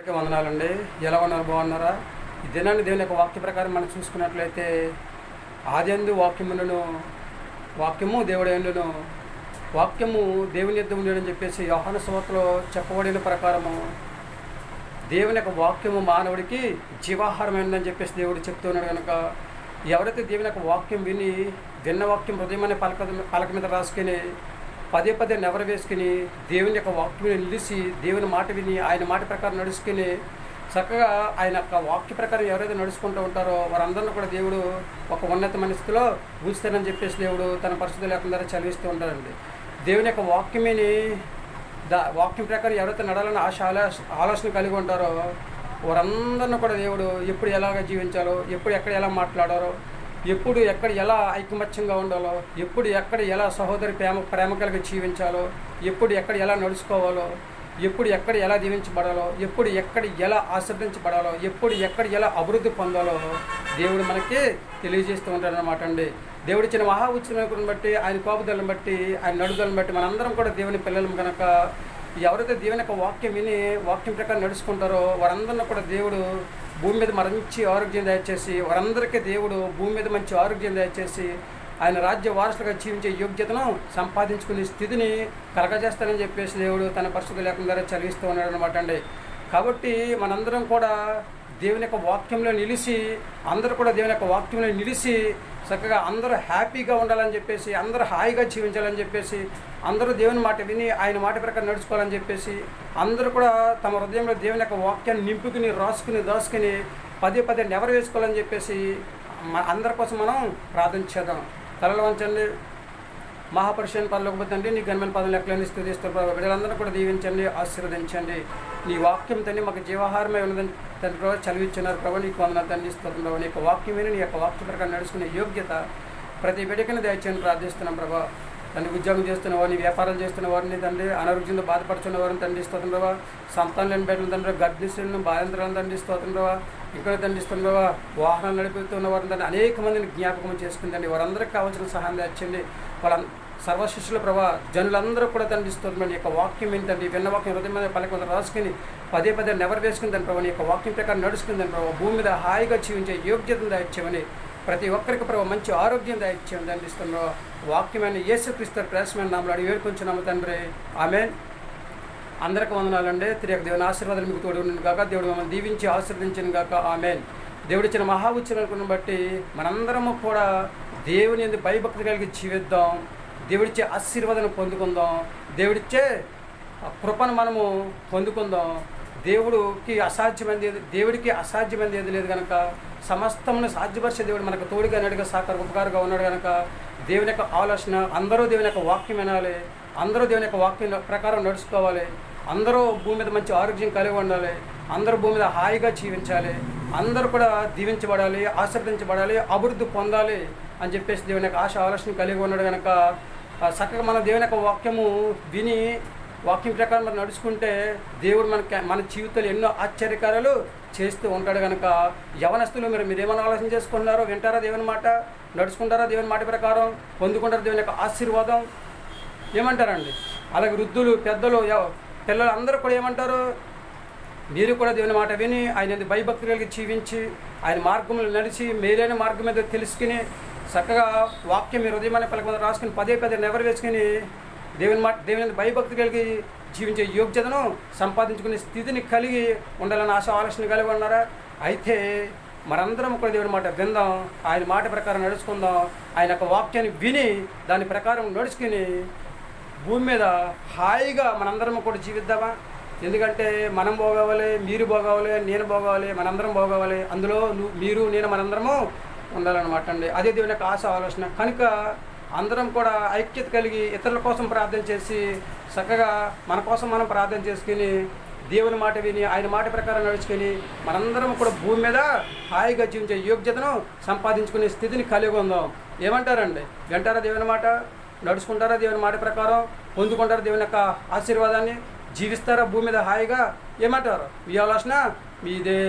వందనాలండి. ఎలా ఉన్నారు? బాగున్నారా? ఇదేనండి దేవుని యొక్క వాక్య ప్రకారం మనం చూసుకున్నట్లయితే ఆదియందు వాక్యములను వాక్యము దేవుడైనను వాక్యము దేవుని యొద్ద ఉండేదని చెప్పేసి యోహాను సువార్తలో చెప్పబడిన ప్రకారము దేవుని యొక్క వాక్యము మానవుడికి జీవాహారమైనదని చెప్పేసి దేవుడు చెప్తున్నాడు. కనుక ఎవరైతే దేవుని యొక్క వాక్యం విన్న వాక్యం హృదయం అనే పలక మీద రాసుకుని పదే పదే నెవరు వేసుకుని దేవుని యొక్క వాక్యం నిలిచి దేవుని మాట విని ఆయన మాట ప్రకారం నడుచుకుని చక్కగా ఆయన యొక్క వాక్య ప్రకారం ఎవరైతే నడుచుకుంటూ ఉంటారో వారందరినీ కూడా దేవుడు ఒక ఉన్నతమైన స్థితిలో ఉంచుతానని చెప్పేసి దేవుడు తన పరిస్థితులు లేకుండా చదివిస్తూ ఉంటారండి. దేవుని యొక్క వాక్యం ప్రకారం ఎవరైతే నడాలని ఆలోచన కలిగి ఉంటారో వారందరినీ కూడా దేవుడు ఎప్పుడు ఎలాగ జీవించాలో, ఎప్పుడు ఎక్కడ ఎలా మాట్లాడారో, ఎప్పుడు ఎక్కడ ఎలా ఐకమత్యంగా ఉండాలో, ఎప్పుడు ఎక్కడ ఎలా సహోదరి ప్రేమ కలిగి జీవించాలో, ఎప్పుడు ఎక్కడ ఎలా నడుచుకోవాలో, ఎప్పుడు ఎక్కడ ఎలా దీవించబడాలో, ఎప్పుడు ఎక్కడ ఎలా ఆశ్రదించబడాలో, ఎప్పుడు ఎక్కడ ఎలా అభివృద్ధి పొందాలో దేవుడు మనకి తెలియజేస్తూ ఉంటాడనమాట అండి. దేవుడు ఇచ్చిన మహా ఉచ్చిని బట్టి, ఆయన కోపదలను బట్టి, ఆయన నడుదలను బట్టి మనందరం కూడా దేవుని పిల్లలం కనుక ఎవరైతే దేవుని యొక్క వాక్యం విని వాక్యం ప్రకారం నడుచుకుంటారో వారందరినీ కూడా దేవుడు భూమి మీద మంచి ఆరోగ్యం దయచేసి వారందరికీ దేవుడు భూమి మీద మంచి ఆరోగ్యం దయచేసి ఆయన రాజ్య వారసులుగా జీవించే యోగ్యతను సంపాదించుకునే స్థితిని కలగజేస్తానని చెప్పేసి దేవుడు తన పరిస్థితులు లేకుండా చదివిస్తూ ఉన్నాడు అనమాట అండి. కాబట్టి మనందరం కూడా దేవుని యొక్క వాక్యంలో నిలిచి అందరూ కూడా దేవుని యొక్క వాక్యంలో నిలిచి చక్కగా అందరూ హ్యాపీగా ఉండాలని చెప్పేసి, అందరూ హాయిగా జీవించాలని చెప్పేసి, అందరూ దేవుని మాట విని ఆయన మాట ప్రకారం నడుచుకోవాలని చెప్పేసి అందరూ కూడా తమ హృదయంలో దేవుని యొక్క వాక్యాన్ని నింపుకుని రాసుకుని దాచుకుని పదే పదే నెవరు వేసుకోవాలని చెప్పేసి అందరి కోసం మనం ప్రార్థన చేద్దాం. తలలు వంచండి. మహాపురుషుని పరలోకపోతండి, నీ ఘనమైన పదం లెక్కలని స్తుతిస్తూ బిడ్డలందరూ కూడా దీవించండి, ఆశీర్వదించండి. నీ వాక్యం తండ్రి మాకు జీవాహారమే ఉన్నదని తండ్రి ప్రభావ చదివించున్నారు ప్రభావ. నీకు వందనాలు తండ్రి స్తోత్రం ప్రభావ. నీ యొక్క వాక్యమైన నీ యొక్క వాక్య ప్రకారం నడుచుకునే యోగ్యత ప్రతి బిడ్డకిని దయచేయని ప్రార్థిస్తున్నాం ప్రభావ. తండ్రి ఉద్యోగం చేస్తున్న వారిని, వ్యాపారాలు చేస్తున్న వారిని తండ్రి, అనారోగ్యంతో బాధపడుతున్న వారిని తండ్రి స్తోత్రం ప్రభావ. సంతానం లేని బిడ్డలు తండ్రి, గర్భిణీలను బాధితులను తండ్రి స్తోత్రం ప్రభావ. ఇక్కడ తండ్రిస్తున్న ప్రభావ. వాహనాలు నడుపుతున్న వారిని తండ్రి అనేక మందిని జ్ఞాపకం చేసుకుందండి. వారందరికీ కావాల్సిన సహాయం తెచ్చండి. వాళ్ళ సర్వశిష్యుల ప్రభావ జనులందరూ కూడా తండ్రిస్తుంది. నీ యొక్క వాక్యం ఏంటండి విన్న వాక్యం హృదయం మీద పలక మీద రాసుకుని పదే పదే నెవరు వేసుకుందని ప్రభావ. నీ యొక్క వాక్యం ప్రకారం నడుచుకుందని ప్రభావ. భూమి మీద హాయిగా జీవించే యోగ్యతను దాయిచ్చామని ప్రతి ఒక్కరికి ప్రభావ మంచి ఆరోగ్యం దాయిచ్చామని తండ్రిస్తున్న వాక్యమైన యేసుక్రీస్తు ప్రయాసమైన నామలు అడిగి వేడుకొంచున్నాము తండ్రి. ఆమేన్. అందరికీ వందనాలండి. తిరిగి దేవుని ఆశీర్వాదాలు మీకు తోడు ఉండను గాక. దేవుడు మమ్మల్ని దీవించి ఆశీర్వదించను గాక. ఆమేన్. దేవుడిచ్చిన మహా ఉచ్చిని బట్టి మనందరము కూడా దేవుని యందు భయభక్తి కలిగి జీవిద్దాం. దేవుడిచ్చే ఆశీర్వాదాన్ని పొందుకుందాం. దేవుడిచ్చే కృపను మనము పొందుకుందాం. దేవుడికి అసాధ్యమైనది ఏది లేదు కనుక సమస్తమును సాధ్యపరిచే దేవుడు మనకు తోడుగా నడిగా ఉపకారంగా ఉన్నాడు కనుక దేవుని యొక్క ఆలోచన అందరూ దేవుని యొక్క వాక్యం వినాలి, అందరూ దేవుని యొక్క వాక్యం ప్రకారం నడుచుకోవాలి, అందరూ భూమి మీద మంచి ఆరోగ్యం కలిగి ఉండాలి, అందరూ భూమి మీద హాయిగా జీవించాలి, అందరూ కూడా దీవించబడాలి, ఆశీర్వదించబడాలి, అభివృద్ధి పొందాలి అని చెప్పేసి దేవుని యొక్క ఆలోచన కలిగి ఉన్నాడు కనుక చక్కగా మన దేవుని యొక్క వాక్యము విని వాక్యం ప్రకారం మనం నడుచుకుంటే దేవుడు మన జీవితంలో ఎన్నో ఆశ్చర్యకార్యాలు చేస్తూ ఉంటాడు కనుక యవనస్తులు మీరేమైనా ఆలోచన చేసుకుంటున్నారో, వింటారా దేవుని మాట, నడుచుకుంటారా దేవుని మాట ప్రకారం, పొందుకుంటారా దేవుని యొక్క ఆశీర్వాదం, ఏమంటారండి? అలాగే వృద్ధులు, పెద్దలు, పిల్లలు అందరూ కూడా ఏమంటారు? మీరు కూడా దేవుని మాట విని ఆయన భయభక్తి కలిగి జీవించి ఆయన మార్గంలో నడిచి మేలైన మార్గం మీద తెలుసుకుని చక్కగా వాక్యం మీ హృదయమైన పలక మీద రాసుకుని పదే పదే నెవరు వేసుకుని దేవుని భయభక్తి కలిగి జీవించే యోగ్యతను సంపాదించుకునే స్థితిని కలిగి ఉండాలని ఆలోచన కలిగి ఉన్నారా? అయితే మనందరం కూడా దేవుని మాట విందాం, ఆయన మాట ప్రకారం నడుచుకుందాం, ఆయన యొక్క వాక్యాన్ని విని దాని ప్రకారం నడుచుకుని భూమి మీద హాయిగా మనందరం కూడా జీవిద్దామా? ఎందుకంటే మనం బాగోవాలి, మీరు బాగోవాలి, నేను బాగోవాలి, మనందరం బాగోవాలి. అందులో మీరు నేను మనందరము ఉండాలన్నమాట అండి. అదే దేవుని యొక్క ఆలోచన కనుక అందరం కూడా ఐక్యత కలిగి ఇతరుల కోసం ప్రార్థన చేసి చక్కగా మన కోసం మనం ప్రార్థన చేసుకుని దేవుని మాట విని ఆయన మాట ప్రకారం నడుచుకొని మనందరం కూడా భూమి మీద హాయిగా జీవించే యోగ్యతను సంపాదించుకునే స్థితిని కలిగి ఉందాం. ఏమంటారండి? వింటారా దేవుని మాట, నడుచుకుంటారా దేవుని మాట ప్రకారం, పొందుకుంటారా దేవుని యొక్క ఆశీర్వాదాన్ని, జీవిస్తారా భూమి మీద హాయిగా? ఏమంటారు? మీ ఆలోచన మీదే.